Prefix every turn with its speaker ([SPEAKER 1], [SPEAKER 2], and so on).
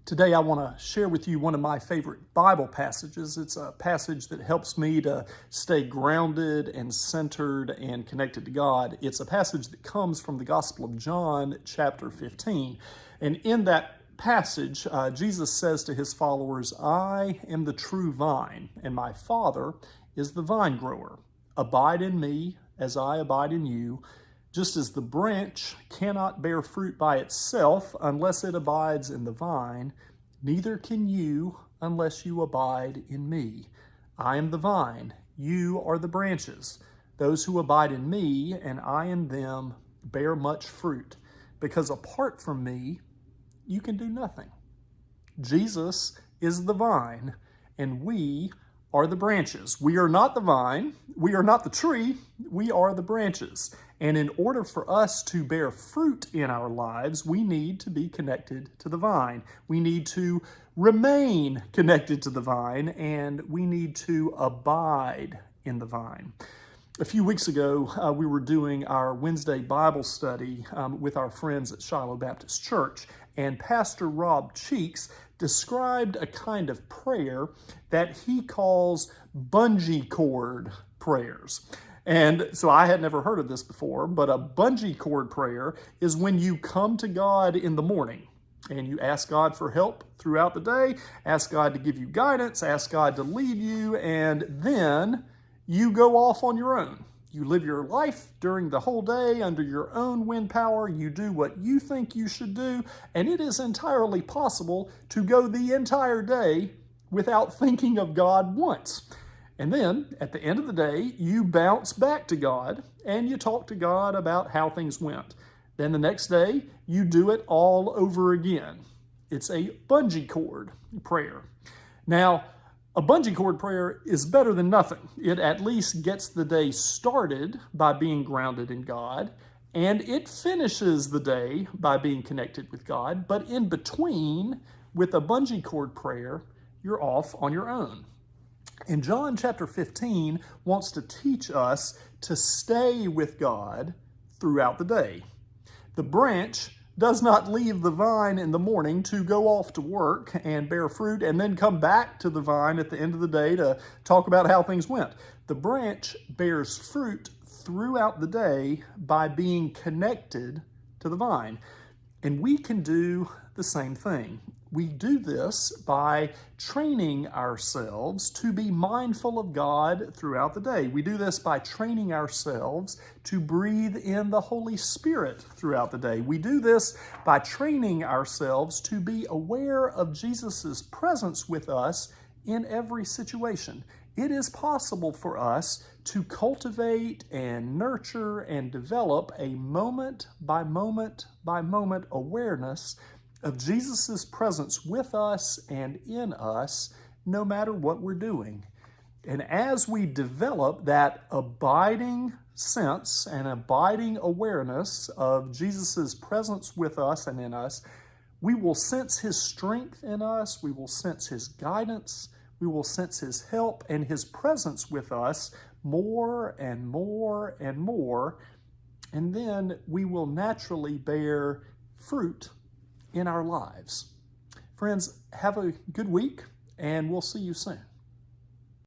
[SPEAKER 1] Today I want to share with you one of my favorite Bible passages. It's a passage that helps me to stay grounded and centered and connected to God. It's a passage that comes from the Gospel of John, chapter 15. And in that passage, Jesus says to his followers, "I am the true vine, and my Father is the vine grower. Abide in me as I abide in you. Just as the branch cannot bear fruit by itself unless it abides in the vine, neither can you unless you abide in me. I am the vine, you are the branches. Those who abide in me and I in them bear much fruit, because apart from me, you can do nothing." Jesus is the vine, and we are the branches. We are not the vine, we are not the tree, we are the branches. And in order for us to bear fruit in our lives, we need to be connected to the vine. We need to remain connected to the vine, and we need to abide in the vine. A few weeks ago, we were doing our Wednesday Bible study with our friends at Shiloh Baptist Church, and Pastor Rob Cheeks described a kind of prayer that he calls bungee cord prayers. And so I had never heard of this before, but a bungee cord prayer is when you come to God in the morning and you ask God for help throughout the day, ask God to give you guidance, ask God to lead you, and then you go off on your own. You live your life during the whole day under your own wind power. You do what you think you should do, and it is entirely possible to go the entire day without thinking of God once. And then, at the end of the day, you bounce back to God, and you talk to God about how things went. Then the next day, you do it all over again. It's a bungee cord prayer. Now, a bungee cord prayer is better than nothing. It at least gets the day started by being grounded in God, and it finishes the day by being connected with God. But in between, with a bungee cord prayer, you're off on your own. And John chapter 15 wants to teach us to stay with God throughout the day. The branch does not leave the vine in the morning to go off to work and bear fruit and then come back to the vine at the end of the day to talk about how things went. The branch bears fruit throughout the day by being connected to the vine. And we can do the same thing. We do this by training ourselves to be mindful of God throughout the day. We do this by training ourselves to breathe in the Holy Spirit throughout the day. We do this by training ourselves to be aware of Jesus' presence with us in every situation. It is possible for us to cultivate and nurture and develop a moment by moment by moment awareness of Jesus' presence with us and in us, no matter what we're doing. And as we develop that abiding sense and abiding awareness of Jesus' presence with us and in us, we will sense his strength in us, we will sense his guidance, we will sense his help and his presence with us more and more and more, and then we will naturally bear fruit in our lives. Friends, have a good week, and we'll see you soon.